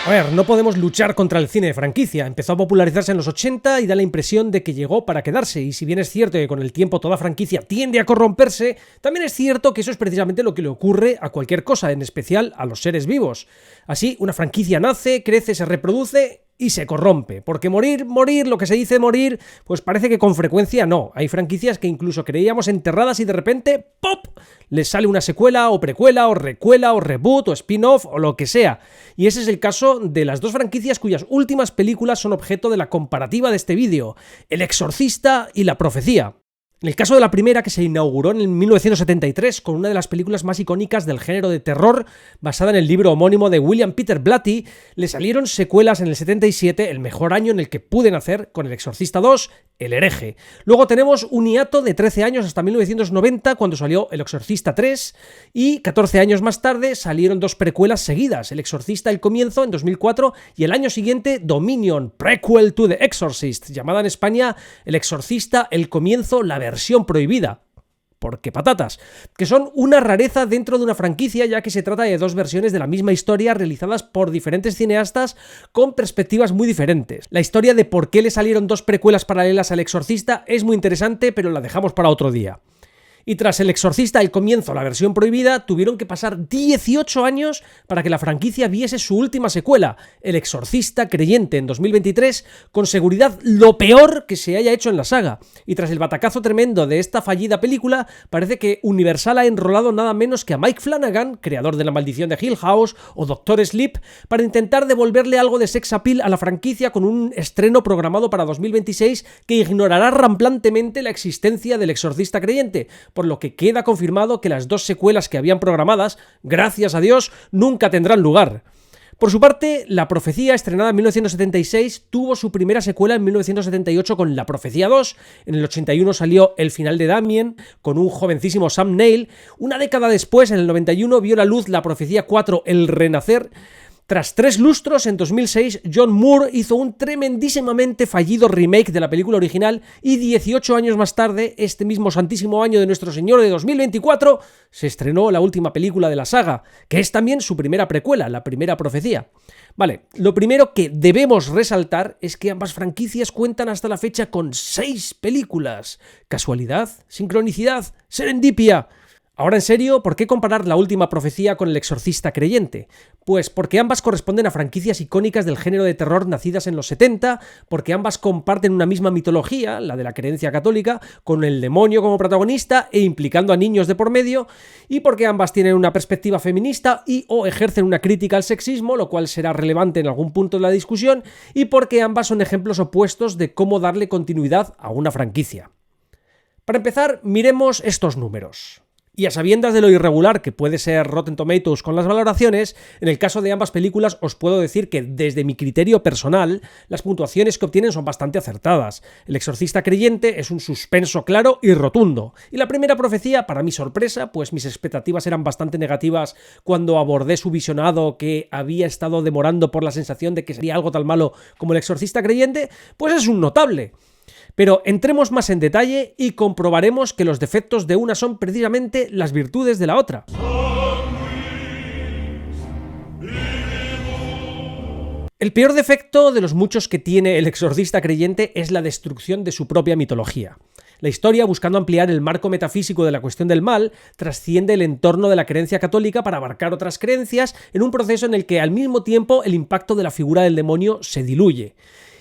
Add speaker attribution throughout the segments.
Speaker 1: A ver, no podemos luchar contra el cine de franquicia. Empezó a popularizarse en los 80 y da la impresión de que llegó para quedarse. Y si bien es cierto que con el tiempo toda franquicia tiende a corromperse, también es cierto que eso es precisamente lo que le ocurre a cualquier cosa, en especial a los seres vivos. Así, una franquicia nace, crece, se reproduce y se corrompe, porque morir, lo que se dice morir, pues parece que con frecuencia no. Hay franquicias que incluso creíamos enterradas y de repente, ¡pop!, les sale una secuela o precuela o recuela o reboot o spin-off o lo que sea. Y ese es el caso de las dos franquicias cuyas últimas películas son objeto de la comparativa de este vídeo: El Exorcista y La Profecía. En el caso de la primera, que se inauguró en 1973 con una de las películas más icónicas del género de terror, basada en el libro homónimo de William Peter Blatty, le salieron secuelas en el 77, el mejor año en el que pude nacer, con El Exorcista 2, El Hereje. Luego tenemos un hiato de 13 años hasta 1990, cuando salió El Exorcista 3, y 14 años más tarde salieron dos precuelas seguidas: El Exorcista El Comienzo en 2004 y el año siguiente Dominion, Prequel to the Exorcist, llamada en España El Exorcista El Comienzo, la versión prohibida. Porque patatas, que son una rareza dentro de una franquicia, ya que se trata de dos versiones de la misma historia realizadas por diferentes cineastas con perspectivas muy diferentes. La historia de por qué le salieron dos precuelas paralelas al Exorcista es muy interesante, pero la dejamos para otro día. Y tras El Exorcista El Comienzo, la versión prohibida, tuvieron que pasar 18 años para que la franquicia viese su última secuela, El Exorcista Creyente, en 2023, con seguridad lo peor que se haya hecho en la saga. Y tras el batacazo tremendo de esta fallida película, parece que Universal ha enrolado nada menos que a Mike Flanagan, creador de La Maldición de Hill House o Doctor Sleep, para intentar devolverle algo de sex appeal a la franquicia con un estreno programado para 2026 que ignorará ramplantemente la existencia del Exorcista Creyente, por lo que queda confirmado que las dos secuelas que habían programadas, gracias a Dios, nunca tendrán lugar. Por su parte, La Profecía, estrenada en 1976, tuvo su primera secuela en 1978 con La Profecía 2, en el 81 salió El Final de Damien, con un jovencísimo Sam Neill, una década después, en el 91, vio la luz La Profecía 4, El Renacer. Tras 3 lustros, en 2006, John Moore hizo un tremendísimamente fallido remake de la película original y 18 años más tarde, este mismo santísimo año de nuestro Señor de 2024, se estrenó la última película de la saga, que es también su primera precuela, La Primera Profecía. Vale, lo primero que debemos resaltar es que ambas franquicias cuentan hasta la fecha con 6 películas. ¿Casualidad? ¿Sincronicidad? ¿Serendipia? Ahora en serio, ¿por qué comparar La Última Profecía con El Exorcista Creyente? Pues porque ambas corresponden a franquicias icónicas del género de terror nacidas en los 70, porque ambas comparten una misma mitología, la de la creencia católica, con el demonio como protagonista e implicando a niños de por medio, y porque ambas tienen una perspectiva feminista y o ejercen una crítica al sexismo, lo cual será relevante en algún punto de la discusión, y porque ambas son ejemplos opuestos de cómo darle continuidad a una franquicia. Para empezar, miremos estos números. Y a sabiendas de lo irregular que puede ser Rotten Tomatoes con las valoraciones, en el caso de ambas películas os puedo decir que desde mi criterio personal, las puntuaciones que obtienen son bastante acertadas. El Exorcista Creyente es un suspenso claro y rotundo. Y La Primera Profecía, para mi sorpresa, pues mis expectativas eran bastante negativas cuando abordé su visionado, que había estado demorando por la sensación de que sería algo tan malo como El Exorcista Creyente, pues es un notable. Pero entremos más en detalle y comprobaremos que los defectos de una son precisamente las virtudes de la otra. El peor defecto de los muchos que tiene El Exorcista Creyente es la destrucción de su propia mitología. La historia, buscando ampliar el marco metafísico de la cuestión del mal, trasciende el entorno de la creencia católica para abarcar otras creencias en un proceso en el que al mismo tiempo el impacto de la figura del demonio se diluye.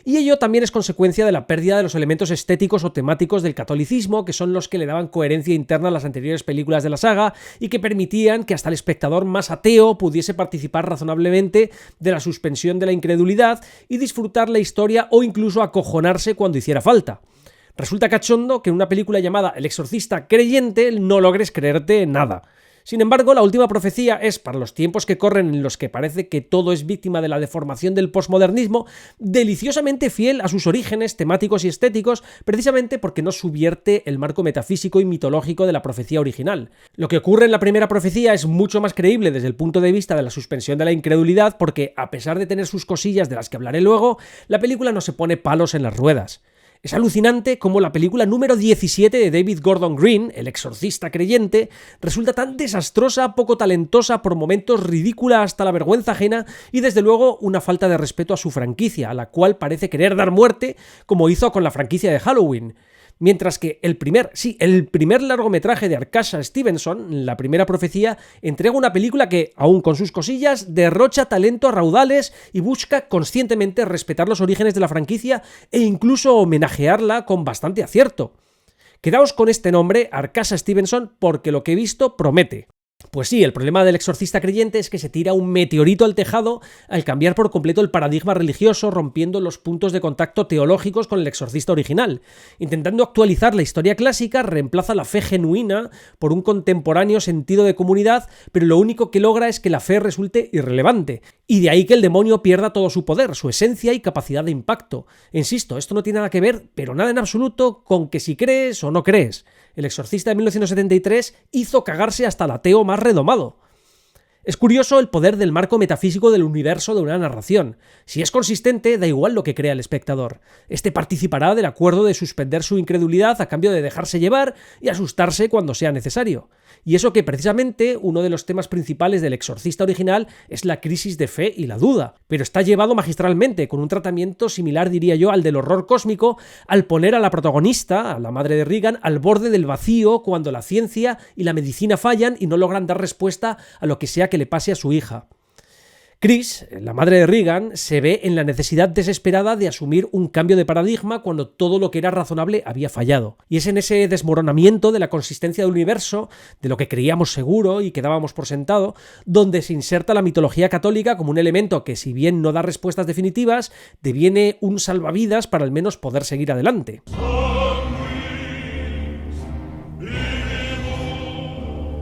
Speaker 1: Y ello también es consecuencia de la pérdida de los elementos estéticos o temáticos del catolicismo, que son los que le daban coherencia interna a las anteriores películas de la saga y que permitían que hasta el espectador más ateo pudiese participar razonablemente de la suspensión de la incredulidad y disfrutar la historia o incluso acojonarse cuando hiciera falta. Resulta cachondo que en una película llamada El Exorcista Creyente no logres creerte nada. Sin embargo, La Última Profecía es, para los tiempos que corren en los que parece que todo es víctima de la deformación del posmodernismo, deliciosamente fiel a sus orígenes temáticos y estéticos, precisamente porque no subvierte el marco metafísico y mitológico de la profecía original. Lo que ocurre en La Primera Profecía es mucho más creíble desde el punto de vista de la suspensión de la incredulidad, porque, a pesar de tener sus cosillas de las que hablaré luego, la película no se pone palos en las ruedas. Es alucinante cómo la película número 17 de David Gordon Green, El exorcista creyente, resulta tan desastrosa, poco talentosa, por momentos ridícula hasta la vergüenza ajena y desde luego una falta de respeto a su franquicia, a la cual parece querer dar muerte como hizo con la franquicia de Halloween. Mientras que el primer largometraje de Arkasha Stevenson, La primera profecía, entrega una película que, aun con sus cosillas, derrocha talento a raudales y busca conscientemente respetar los orígenes de la franquicia e incluso homenajearla con bastante acierto. Quedaos con este nombre, Arkasha Stevenson, porque lo que he visto promete. Pues sí, el problema del exorcista creyente es que se tira un meteorito al tejado al cambiar por completo el paradigma religioso, rompiendo los puntos de contacto teológicos con el exorcista original. Intentando actualizar la historia clásica, reemplaza la fe genuina por un contemporáneo sentido de comunidad, pero lo único que logra es que la fe resulte irrelevante. Y de ahí que el demonio pierda todo su poder, su esencia y capacidad de impacto. Insisto, esto no tiene nada que ver, pero nada en absoluto, con que si crees o no crees. El exorcista de 1973 hizo cagarse hasta el ateo más redomado. Es curioso el poder del marco metafísico del universo de una narración. Si es consistente, da igual lo que crea el espectador. Este participará del acuerdo de suspender su incredulidad a cambio de dejarse llevar y asustarse cuando sea necesario. Y eso que precisamente uno de los temas principales del exorcista original es la crisis de fe y la duda, pero está llevado magistralmente, con un tratamiento similar, diría yo, al del horror cósmico, al poner a la protagonista, a la madre de Regan, al borde del vacío cuando la ciencia y la medicina fallan y no logran dar respuesta a lo que sea que le pase a su hija. Chris, la madre de Regan, se ve en la necesidad desesperada de asumir un cambio de paradigma cuando todo lo que era razonable había fallado. Y es en ese desmoronamiento de la consistencia del universo, de lo que creíamos seguro y que dábamos por sentado, donde se inserta la mitología católica como un elemento que, si bien no da respuestas definitivas, deviene un salvavidas para al menos poder seguir adelante.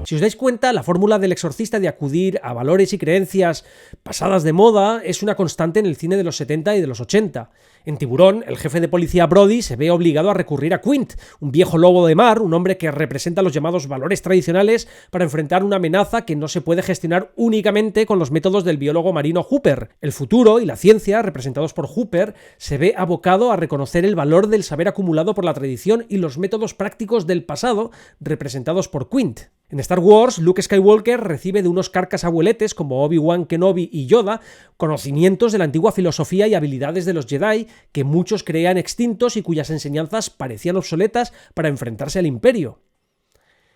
Speaker 1: Si os dais cuenta, la fórmula del exorcista de acudir a valores y creencias pasadas de moda es una constante en el cine de los 70 y de los 80. En Tiburón, el jefe de policía Brody se ve obligado a recurrir a Quint, un viejo lobo de mar, un hombre que representa los llamados valores tradicionales para enfrentar una amenaza que no se puede gestionar únicamente con los métodos del biólogo marino Hooper. El futuro y la ciencia, representados por Hooper, se ve abocado a reconocer el valor del saber acumulado por la tradición y los métodos prácticos del pasado, representados por Quint. En Star Wars, Luke Skywalker recibe de unos carcas abueletes como Obi-Wan Kenobi y Yoda conocimientos de la antigua filosofía y habilidades de los Jedi que muchos creían extintos y cuyas enseñanzas parecían obsoletas para enfrentarse al Imperio.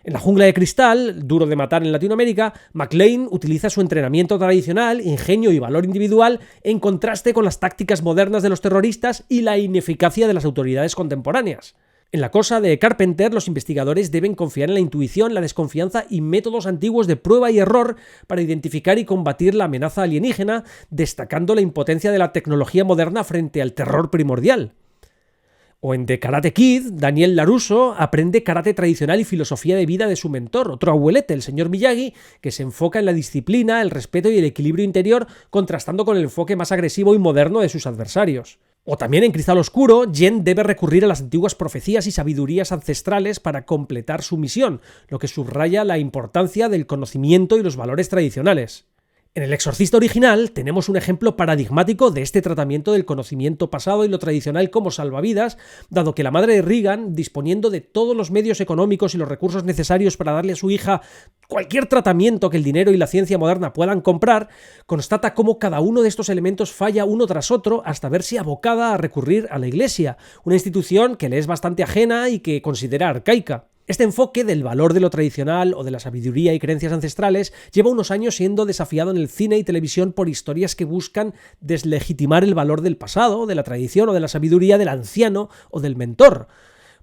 Speaker 1: En La jungla de cristal, Duro de matar en Latinoamérica, McClane utiliza su entrenamiento tradicional, ingenio y valor individual en contraste con las tácticas modernas de los terroristas y la ineficacia de las autoridades contemporáneas. En La cosa de Carpenter, los investigadores deben confiar en la intuición, la desconfianza y métodos antiguos de prueba y error para identificar y combatir la amenaza alienígena, destacando la impotencia de la tecnología moderna frente al terror primordial. O en The Karate Kid, Daniel LaRusso aprende karate tradicional y filosofía de vida de su mentor, otro abuelete, el señor Miyagi, que se enfoca en la disciplina, el respeto y el equilibrio interior, contrastando con el enfoque más agresivo y moderno de sus adversarios. O también en Cristal Oscuro, Jen debe recurrir a las antiguas profecías y sabidurías ancestrales para completar su misión, lo que subraya la importancia del conocimiento y los valores tradicionales. En El exorcista original tenemos un ejemplo paradigmático de este tratamiento del conocimiento pasado y lo tradicional como salvavidas, dado que la madre de Regan, disponiendo de todos los medios económicos y los recursos necesarios para darle a su hija cualquier tratamiento que el dinero y la ciencia moderna puedan comprar, constata cómo cada uno de estos elementos falla uno tras otro hasta verse abocada a recurrir a la Iglesia, una institución que le es bastante ajena y que considera arcaica. Este enfoque del valor de lo tradicional o de la sabiduría y creencias ancestrales lleva unos años siendo desafiado en el cine y televisión por historias que buscan deslegitimar el valor del pasado, de la tradición o de la sabiduría del anciano o del mentor.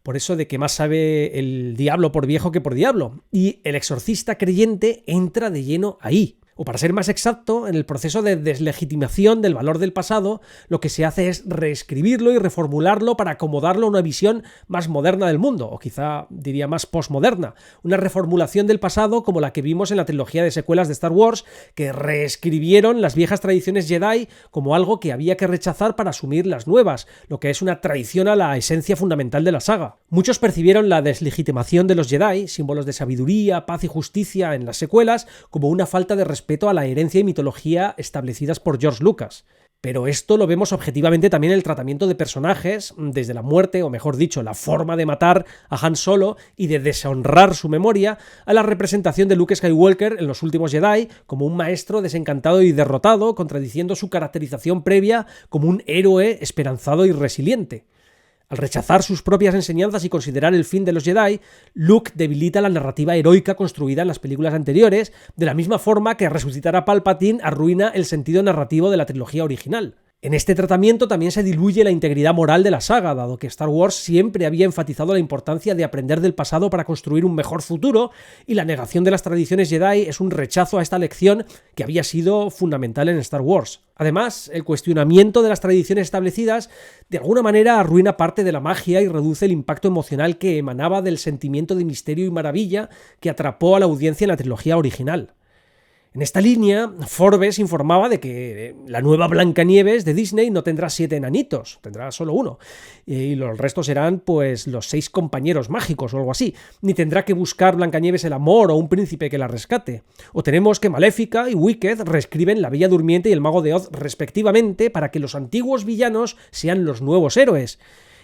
Speaker 1: Por eso de que más sabe el diablo por viejo que por diablo. Y El exorcista creyente entra de lleno ahí. O para ser más exacto, en el proceso de deslegitimación del valor del pasado, lo que se hace es reescribirlo y reformularlo para acomodarlo a una visión más moderna del mundo, o quizá diría más postmoderna. Una reformulación del pasado como la que vimos en la trilogía de secuelas de Star Wars, que reescribieron las viejas tradiciones Jedi como algo que había que rechazar para asumir las nuevas, lo que es una traición a la esencia fundamental de la saga. Muchos percibieron la deslegitimación de los Jedi, símbolos de sabiduría, paz y justicia en las secuelas, como una falta de respeto a la herencia y mitología establecidas por George Lucas. Pero esto lo vemos objetivamente también en el tratamiento de personajes, desde la muerte, o mejor dicho, la forma de matar a Han Solo y de deshonrar su memoria, a la representación de Luke Skywalker en Los Últimos Jedi como un maestro desencantado y derrotado, contradiciendo su caracterización previa como un héroe esperanzado y resiliente. Al rechazar sus propias enseñanzas y considerar el fin de los Jedi, Luke debilita la narrativa heroica construida en las películas anteriores, de la misma forma que resucitar a Palpatine arruina el sentido narrativo de la trilogía original. En este tratamiento también se diluye la integridad moral de la saga, dado que Star Wars siempre había enfatizado la importancia de aprender del pasado para construir un mejor futuro, y la negación de las tradiciones Jedi es un rechazo a esta lección que había sido fundamental en Star Wars. Además, el cuestionamiento de las tradiciones establecidas de alguna manera arruina parte de la magia y reduce el impacto emocional que emanaba del sentimiento de misterio y maravilla que atrapó a la audiencia en la trilogía original. En esta línea, Forbes informaba de que la nueva Blancanieves de Disney no tendrá 7 enanitos, tendrá solo uno, y los restos serán pues los 6 compañeros mágicos o algo así. Ni tendrá que buscar Blancanieves el amor o un príncipe que la rescate. O tenemos que Maléfica y Wicked reescriben La Bella Durmiente y el Mago de Oz respectivamente para que los antiguos villanos sean los nuevos héroes.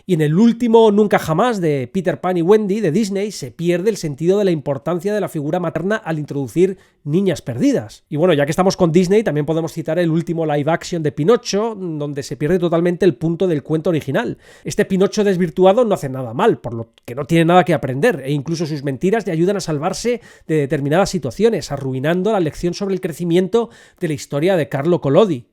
Speaker 1: Y en el último Nunca Jamás de Peter Pan y Wendy de Disney se pierde el sentido de la importancia de la figura materna al introducir niñas perdidas. Y bueno, ya que estamos con Disney, también podemos citar el último live action de Pinocho, donde se pierde totalmente el punto del cuento original. Este Pinocho desvirtuado no hace nada mal, por lo que no tiene nada que aprender, e incluso sus mentiras le ayudan a salvarse de determinadas situaciones, arruinando la lección sobre el crecimiento de la historia de Carlo Collodi.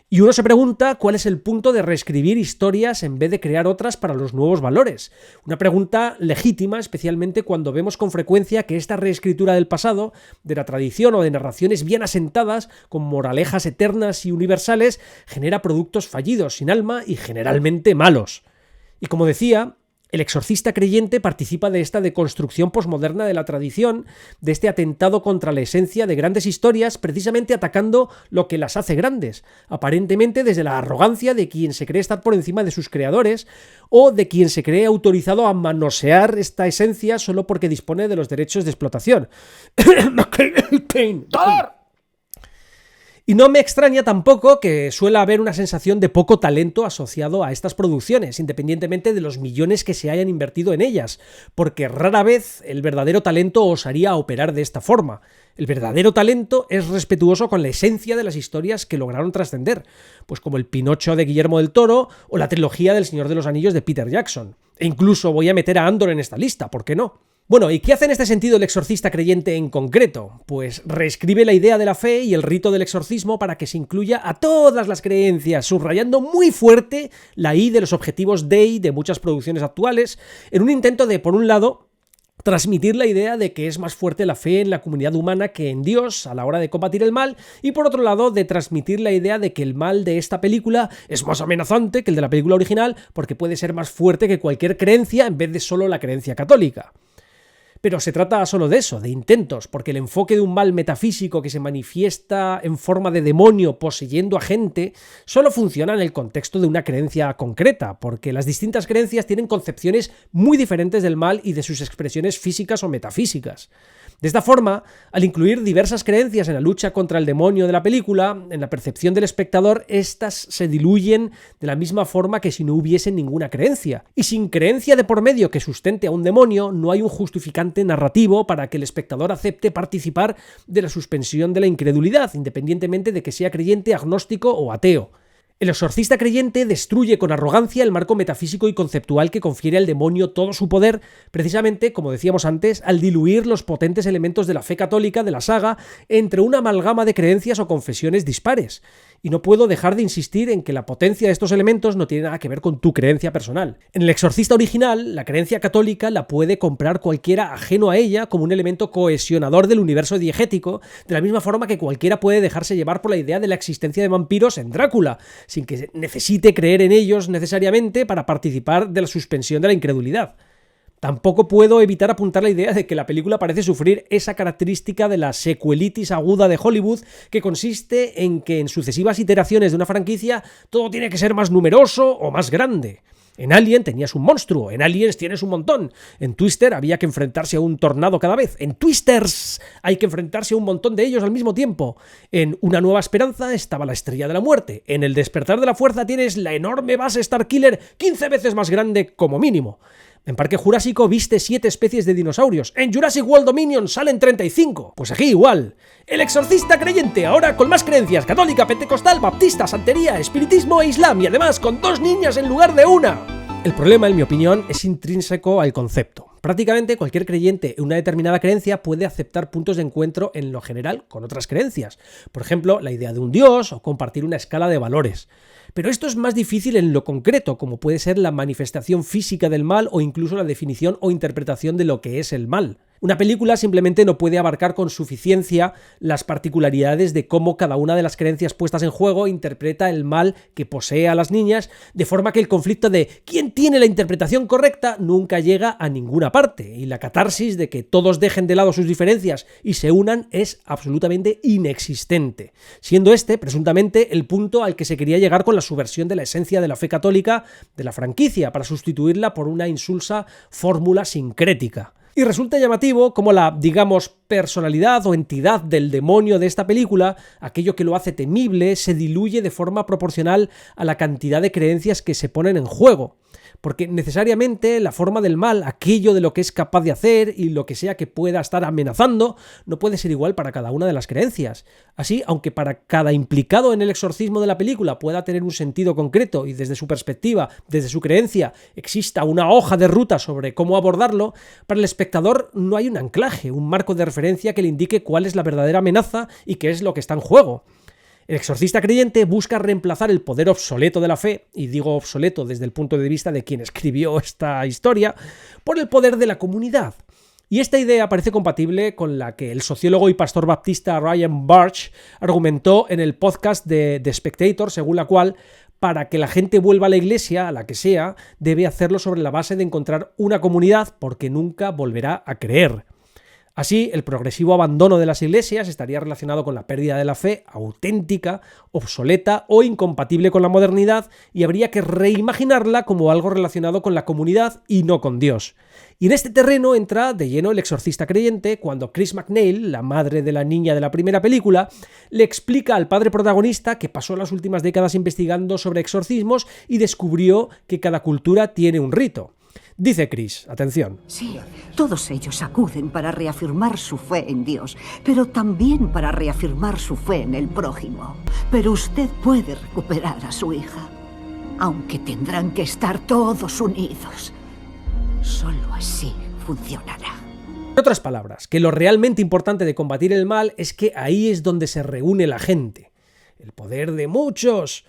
Speaker 1: Y uno se pregunta cuál es el punto de reescribir historias en vez de crear otras para los nuevos valores. Una pregunta legítima, especialmente cuando vemos con frecuencia que esta reescritura del pasado, de la tradición o de narraciones bien asentadas, con moralejas eternas y universales, genera productos fallidos, sin alma y generalmente malos. Y como decía, el exorcista creyente participa de esta deconstrucción posmoderna de la tradición, de este atentado contra la esencia de grandes historias, precisamente atacando lo que las hace grandes, aparentemente desde la arrogancia de quien se cree estar por encima de sus creadores o de quien se cree autorizado a manosear esta esencia solo porque dispone de los derechos de explotación. Y no me extraña tampoco que suele haber una sensación de poco talento asociado a estas producciones, independientemente de los millones que se hayan invertido en ellas, porque rara vez el verdadero talento osaría operar de esta forma. El verdadero talento es respetuoso con la esencia de las historias que lograron trascender, pues como el Pinocho de Guillermo del Toro o la trilogía del Señor de los Anillos de Peter Jackson. E incluso voy a meter a Andor en esta lista, ¿por qué no? Bueno, ¿y qué hace en este sentido el exorcista creyente en concreto? Pues reescribe la idea de la fe y el rito del exorcismo para que se incluya a todas las creencias, subrayando muy fuerte la I de los objetivos DEI de muchas producciones actuales, en un intento de, por un lado, transmitir la idea de que es más fuerte la fe en la comunidad humana que en Dios a la hora de combatir el mal, y por otro lado de transmitir la idea de que el mal de esta película es más amenazante que el de la película original porque puede ser más fuerte que cualquier creencia en vez de solo la creencia católica. Pero se trata solo de eso, de intentos, porque el enfoque de un mal metafísico que se manifiesta en forma de demonio poseyendo a gente solo funciona en el contexto de una creencia concreta, porque las distintas creencias tienen concepciones muy diferentes del mal y de sus expresiones físicas o metafísicas. De esta forma, al incluir diversas creencias en la lucha contra el demonio de la película, en la percepción del espectador, estas se diluyen de la misma forma que si no hubiese ninguna creencia. Y sin creencia de por medio que sustente a un demonio, no hay un justificante narrativo para que el espectador acepte participar de la suspensión de la incredulidad, independientemente de que sea creyente, agnóstico o ateo. El exorcista creyente destruye con arrogancia el marco metafísico y conceptual que confiere al demonio todo su poder, precisamente, como decíamos antes, al diluir los potentes elementos de la fe católica de la saga entre una amalgama de creencias o confesiones dispares. Y no puedo dejar de insistir en que la potencia de estos elementos no tiene nada que ver con tu creencia personal. En el exorcista original, la creencia católica la puede comprar cualquiera ajeno a ella como un elemento cohesionador del universo diegético, de la misma forma que cualquiera puede dejarse llevar por la idea de la existencia de vampiros en Drácula, sin que necesite creer en ellos necesariamente para participar de la suspensión de la incredulidad. Tampoco puedo evitar apuntar la idea de que la película parece sufrir esa característica de la secuelitis aguda de Hollywood, que consiste en que en sucesivas iteraciones de una franquicia todo tiene que ser más numeroso o más grande. En Alien tenías un monstruo, en Aliens tienes un montón. En Twister había que enfrentarse a un tornado cada vez. En Twisters hay que enfrentarse a un montón de ellos al mismo tiempo. En Una Nueva Esperanza estaba la Estrella de la Muerte. En El Despertar de la Fuerza tienes la enorme base Starkiller 15 veces más grande como mínimo. En Parque Jurásico viste 7 especies de dinosaurios. En Jurassic World Dominion salen 35. Pues aquí igual. El exorcista creyente, ahora con más creencias: católica, pentecostal, baptista, santería, espiritismo e islam, y además con 2 niñas en lugar de una. El problema, en mi opinión, es intrínseco al concepto. Prácticamente cualquier creyente en una determinada creencia puede aceptar puntos de encuentro en lo general con otras creencias. Por ejemplo, la idea de un dios o compartir una escala de valores. Pero esto es más difícil en lo concreto, como puede ser la manifestación física del mal o incluso la definición o interpretación de lo que es el mal. Una película simplemente no puede abarcar con suficiencia las particularidades de cómo cada una de las creencias puestas en juego interpreta el mal que posee a las niñas, de forma que el conflicto de quién tiene la interpretación correcta nunca llega a ninguna parte, y la catarsis de que todos dejen de lado sus diferencias y se unan es absolutamente inexistente, siendo este presuntamente el punto al que se quería llegar con la subversión de la esencia de la fe católica de la franquicia, para sustituirla por una insulsa fórmula sincrética. Y resulta llamativo cómo la, digamos, personalidad o entidad del demonio de esta película, aquello que lo hace temible, se diluye de forma proporcional a la cantidad de creencias que se ponen en juego. Porque necesariamente la forma del mal, aquello de lo que es capaz de hacer y lo que sea que pueda estar amenazando, no puede ser igual para cada una de las creencias. Así, aunque para cada implicado en el exorcismo de la película pueda tener un sentido concreto y desde su perspectiva, desde su creencia, exista una hoja de ruta sobre cómo abordarlo, para el espectador no hay un anclaje, un marco de referencia que le indique cuál es la verdadera amenaza y qué es lo que está en juego. El exorcista creyente busca reemplazar el poder obsoleto de la fe, y digo obsoleto desde el punto de vista de quien escribió esta historia, por el poder de la comunidad. Y esta idea parece compatible con la que el sociólogo y pastor baptista Ryan Burch argumentó en el podcast de The Spectator, según la cual, para que la gente vuelva a la iglesia, a la que sea, debe hacerlo sobre la base de encontrar una comunidad, porque nunca volverá a creer. Así, el progresivo abandono de las iglesias estaría relacionado con la pérdida de la fe auténtica, obsoleta o incompatible con la modernidad, y habría que reimaginarla como algo relacionado con la comunidad y no con Dios. Y en este terreno entra de lleno el exorcista creyente cuando Chris MacNeil, la madre de la niña de la primera película, le explica al padre protagonista que pasó las últimas décadas investigando sobre exorcismos y descubrió que cada cultura tiene un rito. Dice Chris, atención.
Speaker 2: Sí, todos ellos acuden para reafirmar su fe en Dios, pero también para reafirmar su fe en el prójimo. Pero usted puede recuperar a su hija, aunque tendrán que estar todos unidos. Solo así funcionará.
Speaker 1: En otras palabras, que lo realmente importante de combatir el mal es que ahí es donde se reúne la gente. El poder de muchos.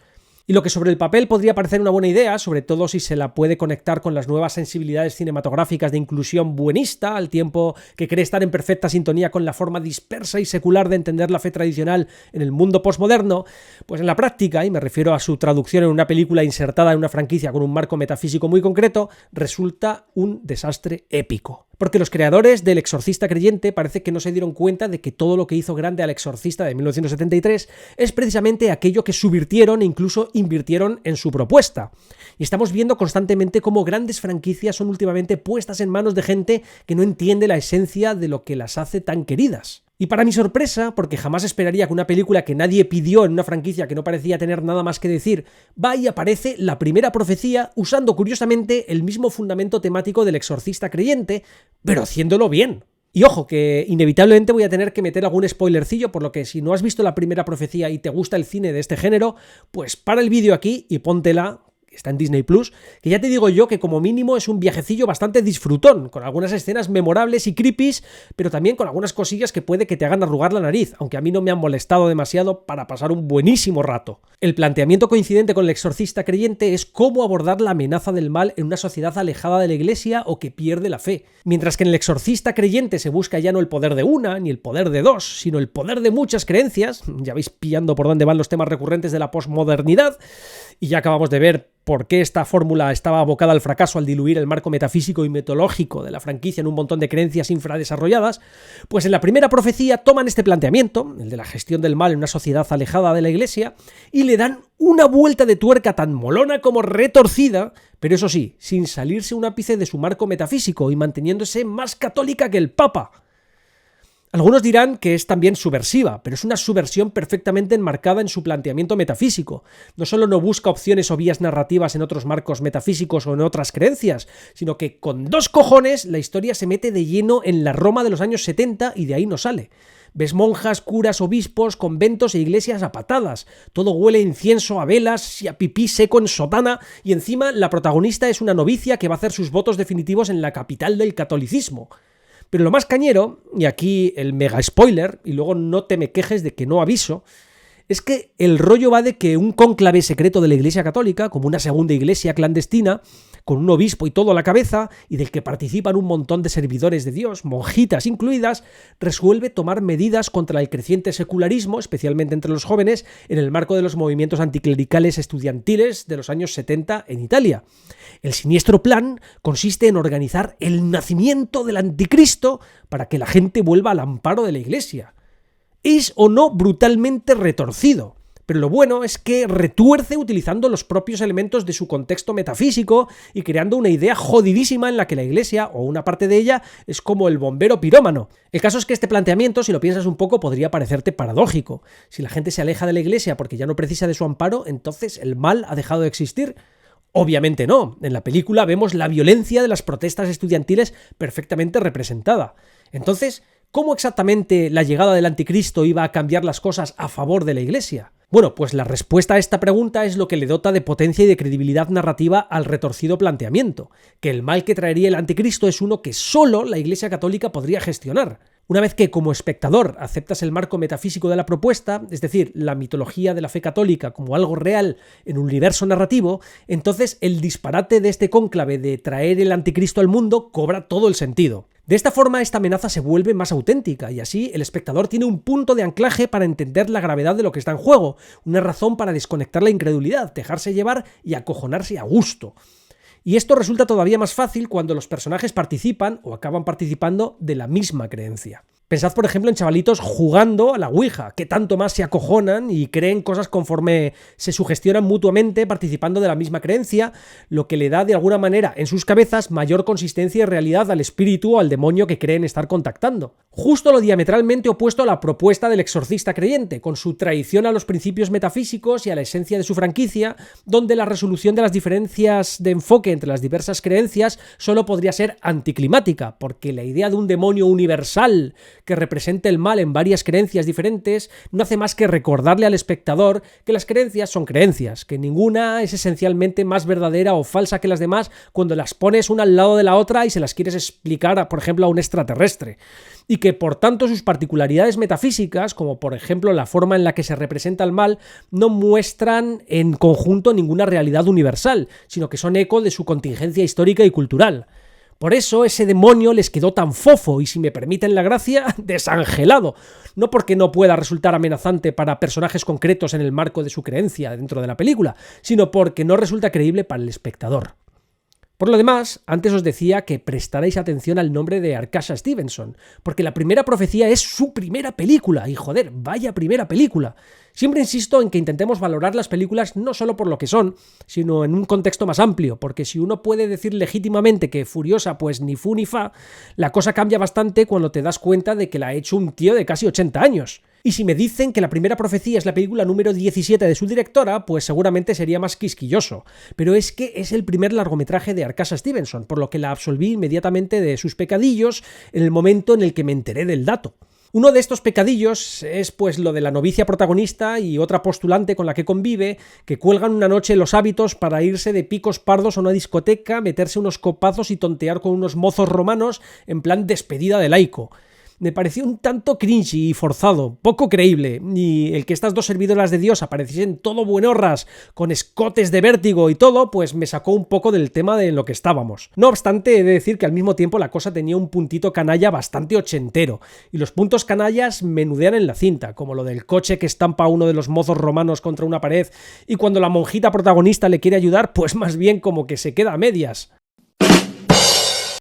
Speaker 1: Y lo que sobre el papel podría parecer una buena idea, sobre todo si se la puede conectar con las nuevas sensibilidades cinematográficas de inclusión buenista, al tiempo que cree estar en perfecta sintonía con la forma dispersa y secular de entender la fe tradicional en el mundo posmoderno, pues en la práctica, y me refiero a su traducción en una película insertada en una franquicia con un marco metafísico muy concreto, resulta un desastre épico. Porque los creadores del Exorcista creyente parece que no se dieron cuenta de que todo lo que hizo grande al Exorcista de 1973 es precisamente aquello que subvirtieron e incluso invirtieron en su propuesta. Y estamos viendo constantemente cómo grandes franquicias son últimamente puestas en manos de gente que no entiende la esencia de lo que las hace tan queridas. Y para mi sorpresa, porque jamás esperaría que una película que nadie pidió en una franquicia que no parecía tener nada más que decir, va y aparece la primera profecía usando curiosamente el mismo fundamento temático del exorcista creyente, pero haciéndolo bien. Y ojo, que inevitablemente voy a tener que meter algún spoilercillo, por lo que si no has visto la primera profecía y te gusta el cine de este género, pues para el vídeo aquí y póntela. Está en Disney Plus, que ya te digo yo que como mínimo es un viajecillo bastante disfrutón, con algunas escenas memorables y creepies, pero también con algunas cosillas que puede que te hagan arrugar la nariz, aunque a mí no me han molestado demasiado para pasar un buenísimo rato. El planteamiento coincidente con el exorcista creyente es cómo abordar la amenaza del mal en una sociedad alejada de la iglesia o que pierde la fe. Mientras que en el exorcista creyente se busca ya no el poder de una, ni el poder de dos, sino el poder de muchas creencias, ya vais pillando por dónde van los temas recurrentes de la posmodernidad, y ya acabamos de ver por qué esta fórmula estaba abocada al fracaso al diluir el marco metafísico y mitológico de la franquicia en un montón de creencias infradesarrolladas, pues en la primera profecía toman este planteamiento, el de la gestión del mal en una sociedad alejada de la Iglesia, y le dan una vuelta de tuerca tan molona como retorcida, pero eso sí, sin salirse un ápice de su marco metafísico y manteniéndose más católica que el Papa. Algunos dirán que es también subversiva, pero es una subversión perfectamente enmarcada en su planteamiento metafísico. No solo no busca opciones o vías narrativas en otros marcos metafísicos o en otras creencias, sino que con 2 cojones la historia se mete de lleno en la Roma de los años 70 y de ahí no sale. Ves monjas, curas, obispos, conventos e iglesias a patadas. Todo huele a incienso, a velas y a pipí seco en sotana, y encima la protagonista es una novicia que va a hacer sus votos definitivos en la capital del catolicismo. Pero lo más cañero, y aquí el mega spoiler, y luego no te me quejes de que no aviso, es que el rollo va de que un cónclave secreto de la Iglesia Católica, como una segunda iglesia clandestina, con un obispo y todo a la cabeza, y del que participan un montón de servidores de Dios, monjitas incluidas, resuelve tomar medidas contra el creciente secularismo, especialmente entre los jóvenes, en el marco de los movimientos anticlericales estudiantiles de los años 70 en Italia. El siniestro plan consiste en organizar el nacimiento del anticristo para que la gente vuelva al amparo de la Iglesia. Es o no brutalmente retorcido, pero lo bueno es que retuerce utilizando los propios elementos de su contexto metafísico y creando una idea jodidísima en la que la Iglesia, o una parte de ella, es como el bombero pirómano. El caso es que este planteamiento, si lo piensas un poco, podría parecerte paradójico. Si la gente se aleja de la Iglesia porque ya no precisa de su amparo, entonces ¿el mal ha dejado de existir? Obviamente no. En la película vemos la violencia de las protestas estudiantiles perfectamente representada. Entonces, ¿cómo exactamente la llegada del anticristo iba a cambiar las cosas a favor de la Iglesia? Bueno, pues la respuesta a esta pregunta es lo que le dota de potencia y de credibilidad narrativa al retorcido planteamiento, que el mal que traería el anticristo es uno que solo la Iglesia Católica podría gestionar. Una vez que, como espectador, aceptas el marco metafísico de la propuesta, es decir, la mitología de la fe católica como algo real en un universo narrativo, entonces el disparate de este cónclave de traer el anticristo al mundo cobra todo el sentido. De esta forma, esta amenaza se vuelve más auténtica y así el espectador tiene un punto de anclaje para entender la gravedad de lo que está en juego, una razón para desconectar la incredulidad, dejarse llevar y acojonarse a gusto. Y esto resulta todavía más fácil cuando los personajes participan o acaban participando de la misma creencia. Pensad, por ejemplo, en chavalitos jugando a la Ouija, que tanto más se acojonan y creen cosas conforme se sugestionan mutuamente participando de la misma creencia, lo que le da de alguna manera en sus cabezas mayor consistencia y realidad al espíritu o al demonio que creen estar contactando. Justo lo diametralmente opuesto a la propuesta del exorcista creyente, con su traición a los principios metafísicos y a la esencia de su franquicia, donde la resolución de las diferencias de enfoque entre las diversas creencias solo podría ser anticlimática, porque la idea de un demonio universal que represente el mal en varias creencias diferentes no hace más que recordarle al espectador que las creencias son creencias, que ninguna es esencialmente más verdadera o falsa que las demás cuando las pones una al lado de la otra y se las quieres explicar, por ejemplo, a un extraterrestre. Y que por tanto sus particularidades metafísicas, como por ejemplo la forma en la que se representa el mal, no muestran en conjunto ninguna realidad universal, sino que son eco de su contingencia histórica y cultural. Por eso ese demonio les quedó tan fofo y, si me permiten la gracia, desangelado. No porque no pueda resultar amenazante para personajes concretos en el marco de su creencia dentro de la película, sino porque no resulta creíble para el espectador. Por lo demás, antes os decía que prestarais atención al nombre de Arkasha Stevenson, porque la primera profecía es su primera película, y joder, vaya primera película. Siempre insisto en que intentemos valorar las películas no solo por lo que son, sino en un contexto más amplio, porque si uno puede decir legítimamente que Furiosa pues ni fu ni fa, la cosa cambia bastante cuando te das cuenta de que la ha hecho un tío de casi 80 años. Y si me dicen que la primera profecía es la película número 17 de su directora, pues seguramente sería más quisquilloso. Pero es que es el primer largometraje de Arkasha Stevenson, por lo que la absolví inmediatamente de sus pecadillos en el momento en el que me enteré del dato. Uno de estos pecadillos es pues lo de la novicia protagonista y otra postulante con la que convive, que cuelgan una noche los hábitos para irse de picos pardos a una discoteca, meterse unos copazos y tontear con unos mozos romanos en plan despedida de laico. Me pareció un tanto cringy y forzado, poco creíble, y el que estas dos servidoras de Dios apareciesen todo buenorras, con escotes de vértigo y todo, pues me sacó un poco del tema de lo que estábamos. No obstante, he de decir que al mismo tiempo la cosa tenía un puntito canalla bastante ochentero, y los puntos canallas menudean en la cinta, como lo del coche que estampa a uno de los mozos romanos contra una pared, y cuando la monjita protagonista le quiere ayudar, pues más bien como que se queda a medias.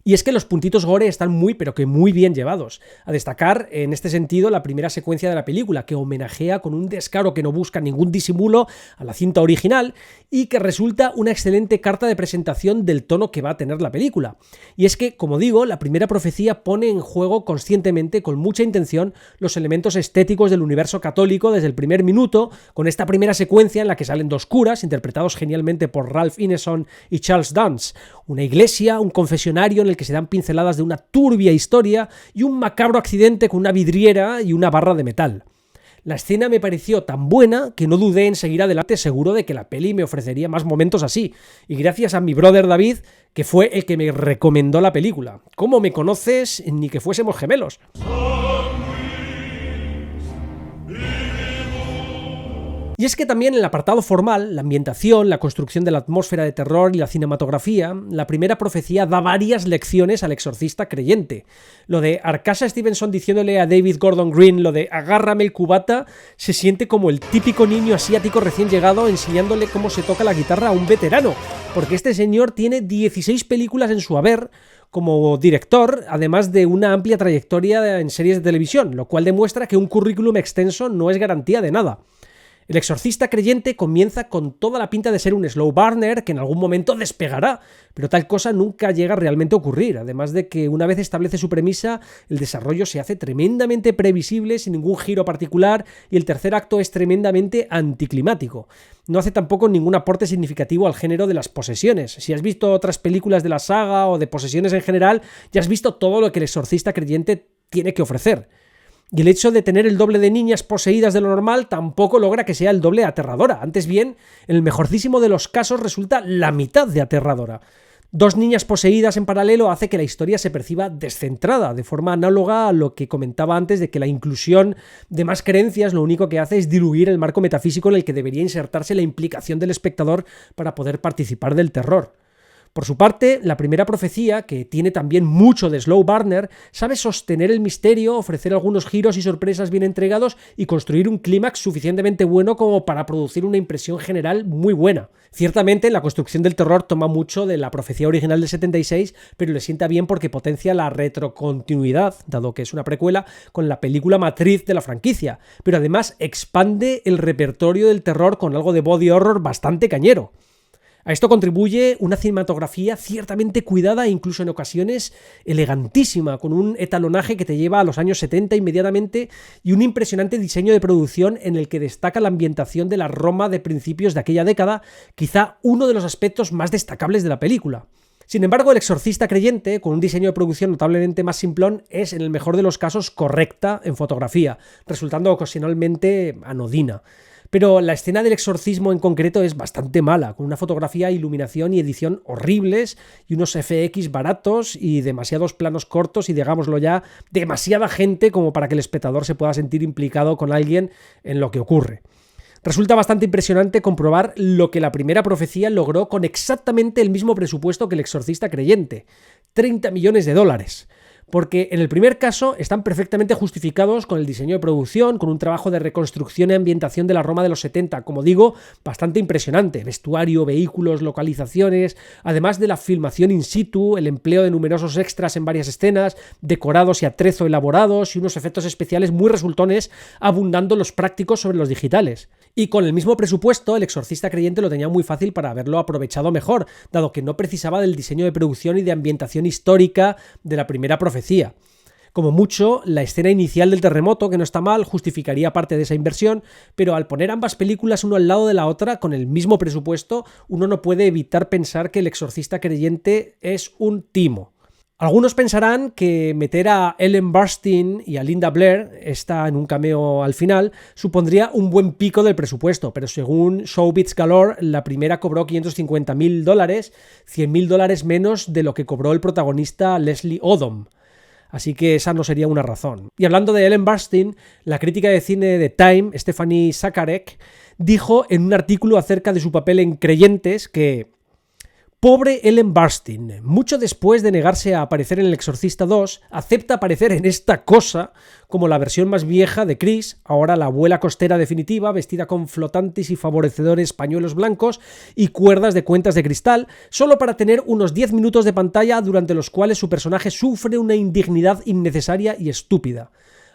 Speaker 1: Y es que los puntitos gore están muy pero que muy bien llevados. A destacar en este sentido la primera secuencia de la película, que homenajea con un descaro que no busca ningún disimulo a la cinta original y que resulta una excelente carta de presentación del tono que va a tener la película. Y es que, como digo, la primera profecía pone en juego conscientemente, con mucha intención, los elementos estéticos del universo católico desde el primer minuto, con esta primera secuencia en la que salen dos curas, interpretados genialmente por Ralph Ineson y Charles Dance, una iglesia, un confesionario en el que se dan pinceladas de una turbia historia y un macabro accidente con una vidriera y una barra de metal. La escena me pareció tan buena que no dudé en seguir adelante, seguro de que la peli me ofrecería más momentos así, y gracias a mi brother David, que fue el que me recomendó la película. ¿Cómo me conoces? Ni que fuésemos gemelos. Y es que también en el apartado formal, la ambientación, la construcción de la atmósfera de terror y la cinematografía, la primera profecía da varias lecciones al exorcista creyente. Lo de Arkasha Stevenson diciéndole a David Gordon Green lo de agárrame el cubata, se siente como el típico niño asiático recién llegado enseñándole cómo se toca la guitarra a un veterano, porque este señor tiene 16 películas en su haber como director, además de una amplia trayectoria en series de televisión, lo cual demuestra que un currículum extenso no es garantía de nada. El exorcista creyente comienza con toda la pinta de ser un slow burner que en algún momento despegará, pero tal cosa nunca llega realmente a ocurrir, además de que una vez establece su premisa, el desarrollo se hace tremendamente previsible sin ningún giro particular y el tercer acto es tremendamente anticlimático. No hace tampoco ningún aporte significativo al género de las posesiones. Si has visto otras películas de la saga o de posesiones en general, ya has visto todo lo que el exorcista creyente tiene que ofrecer. Y el hecho de tener el doble de niñas poseídas de lo normal tampoco logra que sea el doble aterradora. Antes bien, en el mejorcísimo de los casos resulta la mitad de aterradora. Dos niñas poseídas en paralelo hace que la historia se perciba descentrada, de forma análoga a lo que comentaba antes de que la inclusión de más creencias lo único que hace es diluir el marco metafísico en el que debería insertarse la implicación del espectador para poder participar del terror. Por su parte, la primera profecía, que tiene también mucho de slow burner, sabe sostener el misterio, ofrecer algunos giros y sorpresas bien entregados y construir un clímax suficientemente bueno como para producir una impresión general muy buena. Ciertamente, la construcción del terror toma mucho de la profecía original del 76, pero le sienta bien porque potencia la retrocontinuidad, dado que es una precuela, con la película matriz de la franquicia, pero además expande el repertorio del terror con algo de body horror bastante cañero. A esto contribuye una cinematografía ciertamente cuidada e incluso en ocasiones elegantísima, con un etalonaje que te lleva a los años 70 inmediatamente y un impresionante diseño de producción en el que destaca la ambientación de la Roma de principios de aquella década, quizá uno de los aspectos más destacables de la película. Sin embargo, El exorcista creyente, con un diseño de producción notablemente más simplón, es en el mejor de los casos correcta en fotografía, resultando ocasionalmente anodina. Pero la escena del exorcismo en concreto es bastante mala, con una fotografía, iluminación y edición horribles y unos FX baratos y demasiados planos cortos y, digámoslo ya, demasiada gente como para que el espectador se pueda sentir implicado con alguien en lo que ocurre. Resulta bastante impresionante comprobar lo que la primera profecía logró con exactamente el mismo presupuesto que El exorcista creyente, $30 millones. Porque en el primer caso están perfectamente justificados con el diseño de producción, con un trabajo de reconstrucción y ambientación de la Roma de los 70, como digo, bastante impresionante. Vestuario, vehículos, localizaciones, además de la filmación in situ, el empleo de numerosos extras en varias escenas, decorados y atrezo elaborados y unos efectos especiales muy resultones, abundando los prácticos sobre los digitales. Y con el mismo presupuesto, El exorcista creyente lo tenía muy fácil para haberlo aprovechado mejor, dado que no precisaba del diseño de producción y de ambientación histórica de la primera profecía. Como mucho, la escena inicial del terremoto, que no está mal, justificaría parte de esa inversión, pero al poner ambas películas uno al lado de la otra, con el mismo presupuesto, uno no puede evitar pensar que El exorcista creyente es un timo. Algunos pensarán que meter a Ellen Burstyn y a Linda Blair, esta en un cameo al final, supondría un buen pico del presupuesto, pero según Showbiz Galore, la primera cobró $550,000, $100,000 menos de lo que cobró el protagonista Leslie Odom. Así que esa no sería una razón. Y hablando de Ellen Burstyn, la crítica de cine de Time, Stephanie Zacharek, dijo en un artículo acerca de su papel en Creyentes que: pobre Ellen Burstyn, mucho después de negarse a aparecer en El Exorcista 2, acepta aparecer en esta cosa como la versión más vieja de Chris, ahora la abuela costera definitiva, vestida con flotantes y favorecedores pañuelos blancos y cuerdas de cuentas de cristal, solo para tener unos 10 minutos de pantalla durante los cuales su personaje sufre una indignidad innecesaria y estúpida.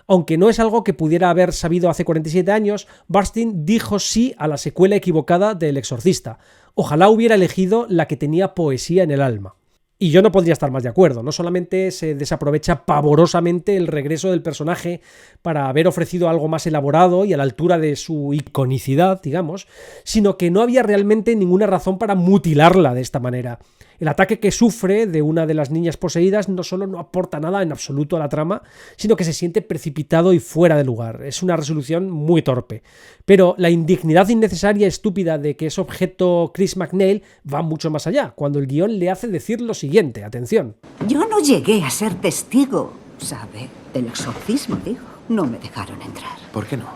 Speaker 1: Aunque no es algo que pudiera haber sabido hace 47 años, Burstyn dijo sí a la secuela equivocada de El Exorcista. Ojalá hubiera elegido la que tenía poesía en el alma. Y yo no podría estar más de acuerdo. No solamente se desaprovecha pavorosamente el regreso del personaje para haber ofrecido algo más elaborado y a la altura de su iconicidad, digamos, sino que no había realmente ninguna razón para mutilarla de esta manera. El ataque que sufre de una de las niñas poseídas no solo no aporta nada en absoluto a la trama, sino que se siente precipitado y fuera de lugar. Es una resolución muy torpe. Pero la indignidad innecesaria y estúpida de que es objeto Chris MacNeil va mucho más allá, cuando el guión le hace decir lo siguiente, atención.
Speaker 2: Yo no llegué a ser testigo, ¿sabe? Del exorcismo, digo. No me dejaron entrar.
Speaker 3: ¿Por qué no?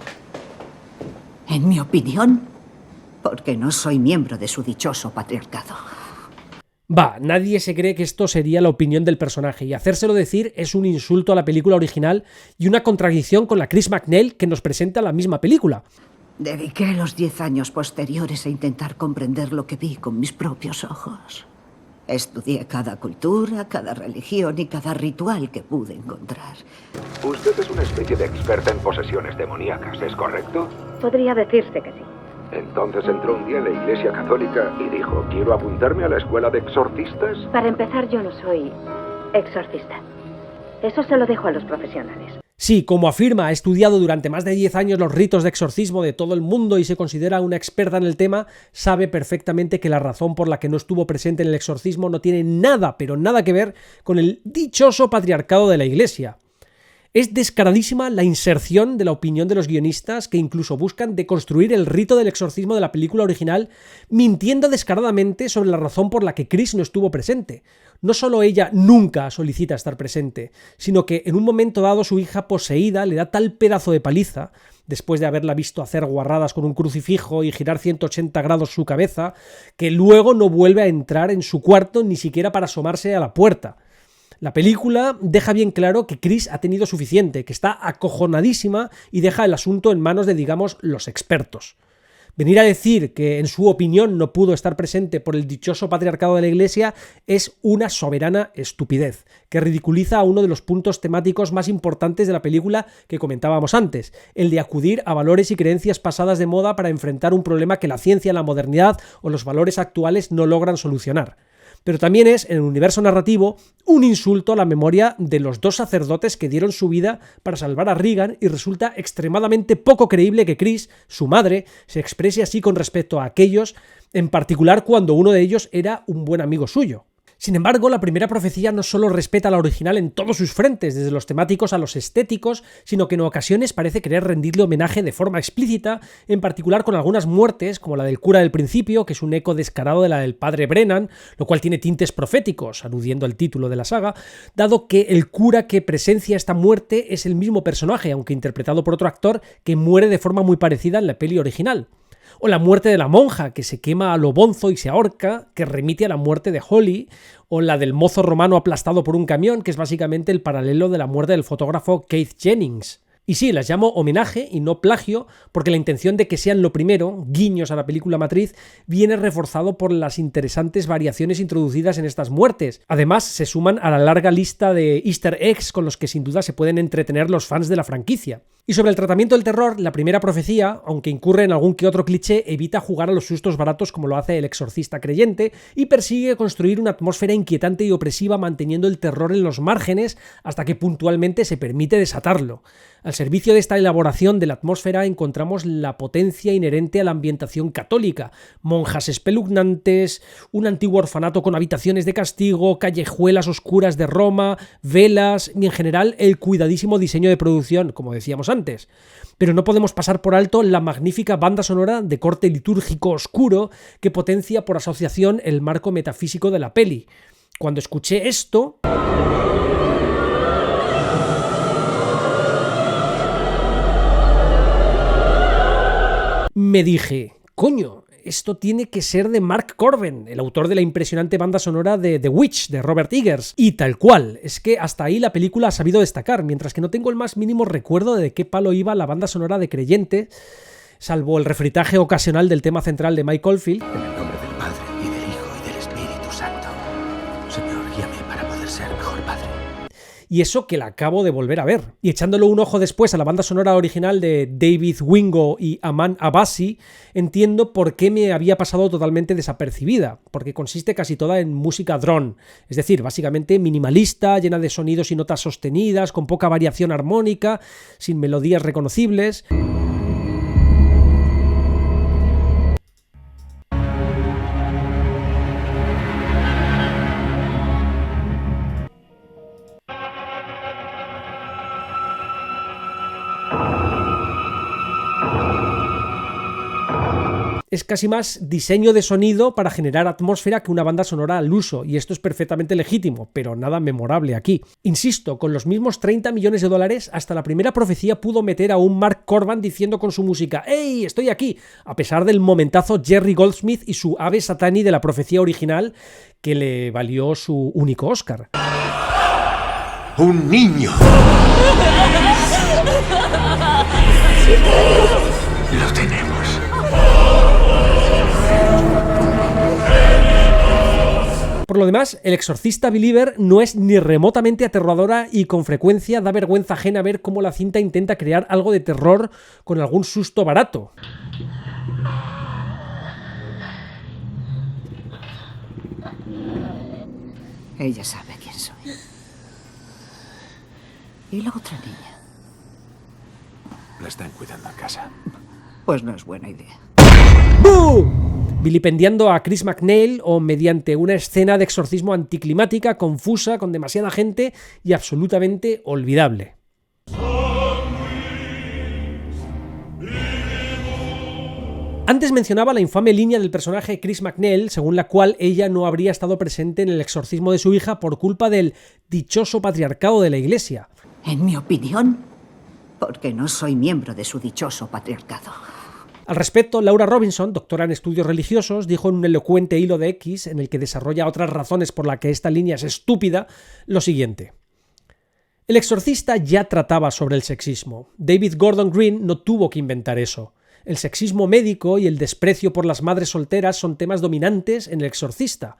Speaker 2: En mi opinión, porque no soy miembro de su dichoso patriarcado.
Speaker 1: Nadie se cree que esto sería la opinión del personaje, y hacérselo decir es un insulto a la película original y una contradicción con la Chris MacNeil que nos presenta la misma película.
Speaker 2: Dediqué los 10 años posteriores a intentar comprender lo que vi con mis propios ojos. Estudié cada cultura, cada religión y cada ritual que pude encontrar.
Speaker 4: Usted es una especie de experta en posesiones demoníacas, ¿es correcto?
Speaker 5: Podría decirse que sí.
Speaker 4: Entonces entró un día en la Iglesia Católica y dijo, ¿quiero apuntarme a la escuela de exorcistas?
Speaker 5: Para empezar, yo no soy exorcista. Eso se lo dejo a los profesionales.
Speaker 1: Sí, como afirma, ha estudiado durante más de 10 años los ritos de exorcismo de todo el mundo y se considera una experta en el tema, sabe perfectamente que la razón por la que no estuvo presente en el exorcismo no tiene nada, pero nada que ver con el dichoso patriarcado de la Iglesia. Es descaradísima la inserción de la opinión de los guionistas que incluso buscan deconstruir el rito del exorcismo de la película original, mintiendo descaradamente sobre la razón por la que Chris no estuvo presente. No solo ella nunca solicita estar presente, sino que en un momento dado su hija poseída le da tal pedazo de paliza, después de haberla visto hacer guarradas con un crucifijo y girar 180 grados su cabeza, que luego no vuelve a entrar en su cuarto ni siquiera para asomarse a la puerta. La película deja bien claro que Chris ha tenido suficiente, que está acojonadísima y deja el asunto en manos de, digamos, los expertos. Venir a decir que en su opinión no pudo estar presente por el dichoso patriarcado de la Iglesia es una soberana estupidez, que ridiculiza a uno de los puntos temáticos más importantes de la película que comentábamos antes, el de acudir a valores y creencias pasadas de moda para enfrentar un problema que la ciencia, la modernidad o los valores actuales no logran solucionar. Pero también es, en el universo narrativo, un insulto a la memoria de los 2 sacerdotes que dieron su vida para salvar a Regan, y resulta extremadamente poco creíble que Chris, su madre, se exprese así con respecto a aquellos, en particular cuando uno de ellos era un buen amigo suyo. Sin embargo, la primera profecía no solo respeta la original en todos sus frentes, desde los temáticos a los estéticos, sino que en ocasiones parece querer rendirle homenaje de forma explícita, en particular con algunas muertes, como la del cura del principio, que es un eco descarado de la del padre Brennan, lo cual tiene tintes proféticos, aludiendo al título de la saga, dado que el cura que presencia esta muerte es el mismo personaje, aunque interpretado por otro actor, que muere de forma muy parecida en la peli original. O la muerte de la monja, que se quema a lo bonzo y se ahorca, que remite a la muerte de Holly, o la del mozo romano aplastado por un camión, que es básicamente el paralelo de la muerte del fotógrafo Keith Jennings. Y sí, las llamo homenaje y no plagio, porque la intención de que sean lo primero, guiños a la película matriz, viene reforzado por las interesantes variaciones introducidas en estas muertes. Además, se suman a la larga lista de easter eggs con los que sin duda se pueden entretener los fans de la franquicia. Y sobre el tratamiento del terror, la primera profecía, aunque incurre en algún que otro cliché, evita jugar a los sustos baratos como lo hace el exorcista creyente y persigue construir una atmósfera inquietante y opresiva manteniendo el terror en los márgenes hasta que puntualmente se permite desatarlo. Al servicio de esta elaboración de la atmósfera encontramos la potencia inherente a la ambientación católica, monjas espeluznantes, un antiguo orfanato con habitaciones de castigo, callejuelas oscuras de Roma, velas y en general el cuidadísimo diseño de producción, como decíamos antes. Pero no podemos pasar por alto la magnífica banda sonora de corte litúrgico oscuro que potencia por asociación el marco metafísico de la peli. Cuando escuché esto, me dije, coño, esto tiene que ser de Mark Corben, el autor de la impresionante banda sonora de The Witch, de Robert Eggers. Y tal cual, es que hasta ahí la película ha sabido destacar, mientras que no tengo el más mínimo recuerdo de qué palo iba la banda sonora de Creyente, salvo el refritaje ocasional del tema central de Mike Oldfield.
Speaker 3: En el nombre del Padre, y del Hijo, y del Espíritu Santo. Señor, guíame para poder ser mejor padre.
Speaker 1: Y eso que la acabo de volver a ver. Y echándole un ojo después a la banda sonora original de David Wingo y Aman Abbasi, entiendo por qué me había pasado totalmente desapercibida, porque consiste casi toda en música drone, es decir, básicamente minimalista, llena de sonidos y notas sostenidas, con poca variación armónica, sin melodías reconocibles. Es casi más diseño de sonido para generar atmósfera que una banda sonora al uso, y esto es perfectamente legítimo, pero nada memorable aquí. Insisto, con los mismos $30 millones, hasta la primera profecía pudo meter a un Mark Corban diciendo con su música ¡Hey, estoy aquí!, a pesar del momentazo Jerry Goldsmith y su Ave Satani de la profecía original, que le valió su único Oscar.
Speaker 3: ¡Un niño! Lo tenemos.
Speaker 1: Por lo demás, El exorcista Believer no es ni remotamente aterradora y con frecuencia da vergüenza ajena ver cómo la cinta intenta crear algo de terror con algún susto barato.
Speaker 2: Ella sabe quién soy. ¿Y la otra niña?
Speaker 3: La están cuidando en casa.
Speaker 2: Pues no es buena idea.
Speaker 1: ¡Boom! Vilipendiando a Chris MacNeil o mediante una escena de exorcismo anticlimática, confusa, con demasiada gente y absolutamente olvidable. Antes mencionaba la infame línea del personaje Chris MacNeil, según la cual ella no habría estado presente en el exorcismo de su hija por culpa del dichoso patriarcado de la Iglesia.
Speaker 2: En mi opinión, porque no soy miembro de su dichoso patriarcado.
Speaker 1: Al respecto, Laura Robinson, doctora en estudios religiosos, dijo en un elocuente hilo de X, en el que desarrolla otras razones por las que esta línea es estúpida, lo siguiente. El exorcista ya trataba sobre el sexismo. David Gordon Green no tuvo que inventar eso. El sexismo médico y el desprecio por las madres solteras son temas dominantes en El exorcista.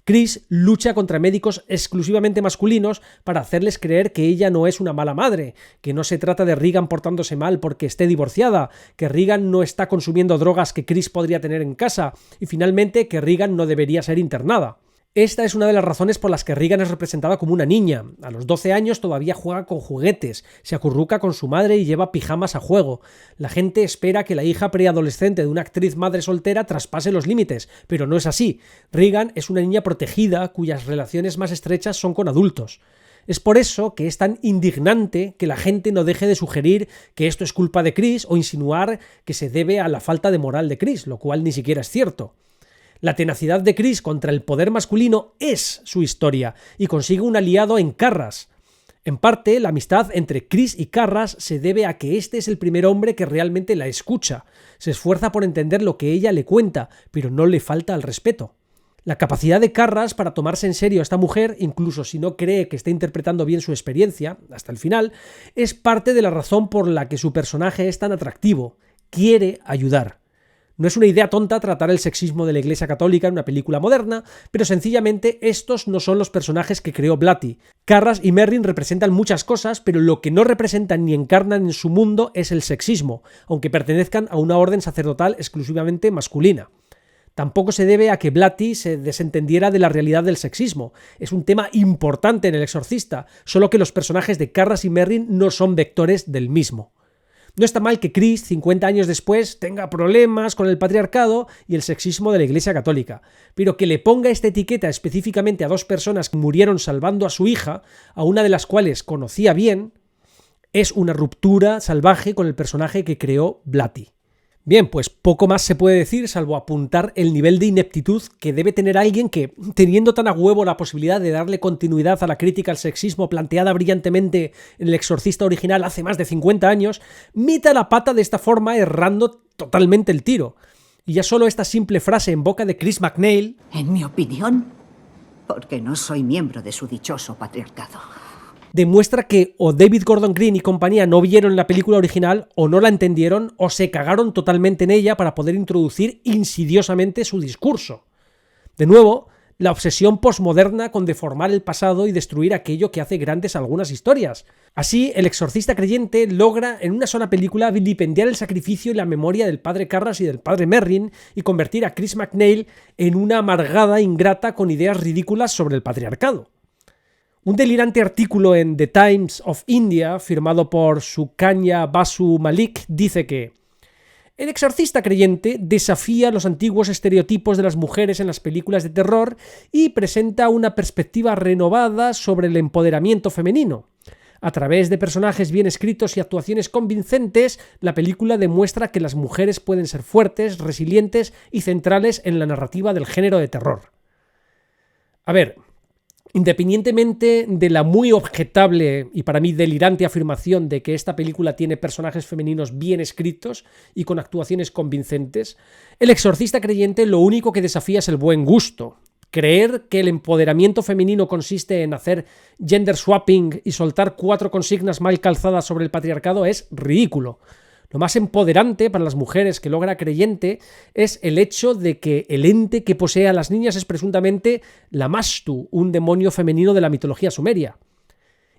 Speaker 1: Chris lucha contra médicos exclusivamente masculinos para hacerles creer que ella no es una mala madre, que no se trata de Regan portándose mal porque esté divorciada, que Regan no está consumiendo drogas que Chris podría tener en casa y finalmente que Regan no debería ser internada. Esta es una de las razones por las que Regan es representada como una niña. A los 12 años todavía juega con juguetes, se acurruca con su madre y lleva pijamas a juego. La gente espera que la hija preadolescente de una actriz madre soltera traspase los límites, pero no es así. Regan es una niña protegida cuyas relaciones más estrechas son con adultos. Es por eso que es tan indignante que la gente no deje de sugerir que esto es culpa de Chris o insinuar que se debe a la falta de moral de Chris, lo cual ni siquiera es cierto. La tenacidad de Chris contra el poder masculino es su historia y consigue un aliado en Carras. En parte, la amistad entre Chris y Carras se debe a que este es el primer hombre que realmente la escucha. Se esfuerza por entender lo que ella le cuenta, pero no le falta al respeto. La capacidad de Carras para tomarse en serio a esta mujer, incluso si no cree que está interpretando bien su experiencia, hasta el final, es parte de la razón por la que su personaje es tan atractivo. Quiere ayudar. No es una idea tonta tratar el sexismo de la Iglesia Católica en una película moderna, pero sencillamente estos no son los personajes que creó Blatty. Carras y Merrin representan muchas cosas, pero lo que no representan ni encarnan en su mundo es el sexismo, aunque pertenezcan a una orden sacerdotal exclusivamente masculina. Tampoco se debe a que Blatty se desentendiera de la realidad del sexismo. Es un tema importante en El exorcista, solo que los personajes de Carras y Merrin no son vectores del mismo. No está mal que Chris, 50 años después, tenga problemas con el patriarcado y el sexismo de la Iglesia Católica, pero que le ponga esta etiqueta específicamente a dos personas que murieron salvando a su hija, a una de las cuales conocía bien, es una ruptura salvaje con el personaje que creó Blatty. Bien, pues poco más se puede decir salvo apuntar el nivel de ineptitud que debe tener alguien que, teniendo tan a huevo la posibilidad de darle continuidad a la crítica al sexismo planteada brillantemente en El Exorcista original hace más de 50 años, meta la pata de esta forma errando totalmente el tiro. Y ya solo esta simple frase en boca de Chris MacNeil...
Speaker 2: En mi opinión, porque no soy miembro de su dichoso patriarcado.
Speaker 1: Demuestra que o David Gordon Green y compañía no vieron la película original, o no la entendieron, o se cagaron totalmente en ella para poder introducir insidiosamente su discurso. De nuevo, la obsesión posmoderna con deformar el pasado y destruir aquello que hace grandes algunas historias. Así, El Exorcista creyente logra en una sola película vilipendiar el sacrificio y la memoria del padre Karras y del padre Merrin y convertir a Chris MacNeil en una amargada ingrata con ideas ridículas sobre el patriarcado. Un delirante artículo en The Times of India, firmado por Sukanya Basu Malik, dice que El Exorcista creyente desafía los antiguos estereotipos de las mujeres en las películas de terror y presenta una perspectiva renovada sobre el empoderamiento femenino. A través de personajes bien escritos y actuaciones convincentes, la película demuestra que las mujeres pueden ser fuertes, resilientes y centrales en la narrativa del género de terror. A ver, independientemente de la muy objetable y para mí delirante afirmación de que esta película tiene personajes femeninos bien escritos y con actuaciones convincentes, El Exorcista creyente lo único que desafía es el buen gusto. Creer que el empoderamiento femenino consiste en hacer gender swapping y soltar 4 consignas mal calzadas sobre el patriarcado es ridículo. Lo más empoderante para las mujeres que logra creyente es el hecho de que el ente que posee a las niñas es presuntamente la Mashtu, un demonio femenino de la mitología sumeria.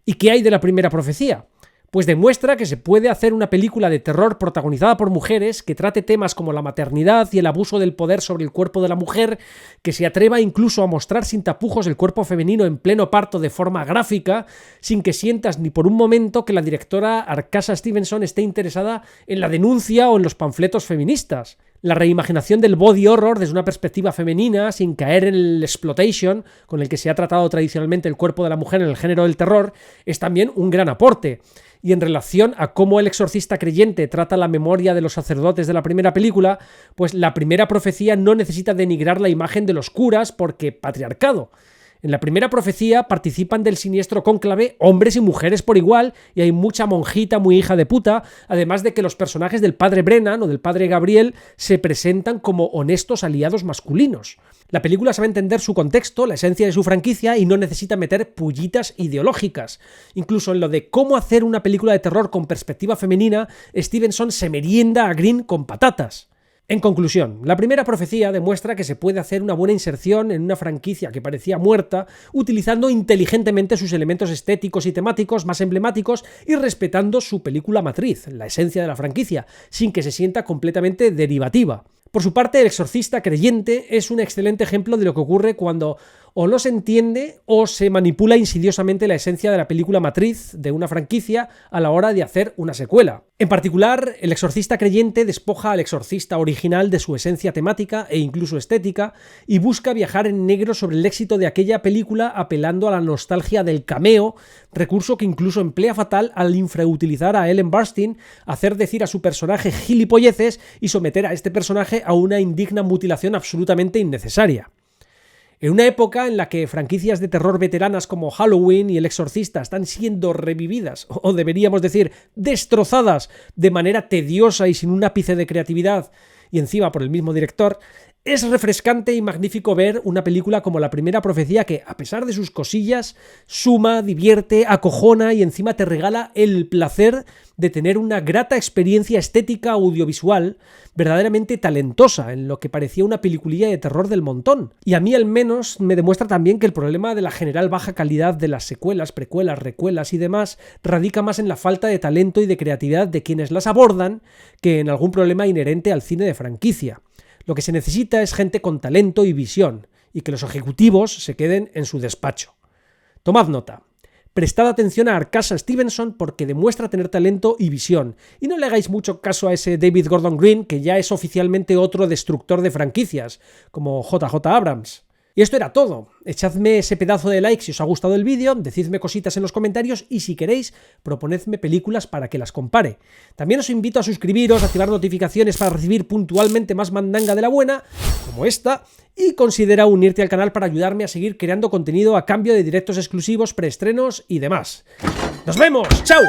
Speaker 1: ¿Y qué hay de la primera profecía? Pues demuestra que se puede hacer una película de terror protagonizada por mujeres que trate temas como la maternidad y el abuso del poder sobre el cuerpo de la mujer, que se atreva incluso a mostrar sin tapujos el cuerpo femenino en pleno parto de forma gráfica, sin que sientas ni por un momento que la directora Arkasha Stevenson esté interesada en la denuncia o en los panfletos feministas. La reimaginación del body horror desde una perspectiva femenina, sin caer en el exploitation con el que se ha tratado tradicionalmente el cuerpo de la mujer en el género del terror, es también un gran aporte. Y en relación a cómo El Exorcista creyente trata la memoria de los sacerdotes de la primera película, pues la primera profecía no necesita denigrar la imagen de los curas porque patriarcado. En la primera profecía participan del siniestro cónclave hombres y mujeres por igual y hay mucha monjita muy hija de puta, además de que los personajes del padre Brennan o del padre Gabriel se presentan como honestos aliados masculinos. La película sabe entender su contexto, la esencia de su franquicia y no necesita meter pullitas ideológicas. Incluso en lo de cómo hacer una película de terror con perspectiva femenina, Stevenson se merienda a Green con patatas. En conclusión, la primera profecía demuestra que se puede hacer una buena inserción en una franquicia que parecía muerta, utilizando inteligentemente sus elementos estéticos y temáticos más emblemáticos y respetando su película matriz, la esencia de la franquicia, sin que se sienta completamente derivativa. Por su parte, El Exorcista creyente es un excelente ejemplo de lo que ocurre cuando o no se entiende o se manipula insidiosamente la esencia de la película matriz de una franquicia a la hora de hacer una secuela. En particular, El Exorcista creyente despoja al Exorcista original de su esencia temática e incluso estética y busca viajar en negro sobre el éxito de aquella película apelando a la nostalgia del cameo, recurso que incluso emplea fatal al infrautilizar a Ellen Burstyn, hacer decir a su personaje gilipolleces y someter a este personaje a una indigna mutilación absolutamente innecesaria. En una época en la que franquicias de terror veteranas como Halloween y El Exorcista están siendo revividas, o deberíamos decir, destrozadas de manera tediosa y sin un ápice de creatividad, y encima por el mismo director, es refrescante y magnífico ver una película como La primera profecía que, a pesar de sus cosillas, suma, divierte, acojona y encima te regala el placer de tener una grata experiencia estética audiovisual verdaderamente talentosa en lo que parecía una peliculilla de terror del montón. Y a mí al menos me demuestra también que el problema de la general baja calidad de las secuelas, precuelas, recuelas y demás radica más en la falta de talento y de creatividad de quienes las abordan que en algún problema inherente al cine de franquicia. Lo que se necesita es gente con talento y visión, y que los ejecutivos se queden en su despacho. Tomad nota. Prestad atención a Arkasha Stevenson porque demuestra tener talento y visión, y no le hagáis mucho caso a ese David Gordon Green que ya es oficialmente otro destructor de franquicias, como JJ Abrams. Y esto era todo. Echadme ese pedazo de like si os ha gustado el vídeo, decidme cositas en los comentarios y si queréis, proponedme películas para que las compare. También os invito a suscribiros, a activar notificaciones para recibir puntualmente más mandanga de la buena, como esta, y considera unirte al canal para ayudarme a seguir creando contenido a cambio de directos exclusivos, preestrenos y demás. ¡Nos vemos! ¡Chao!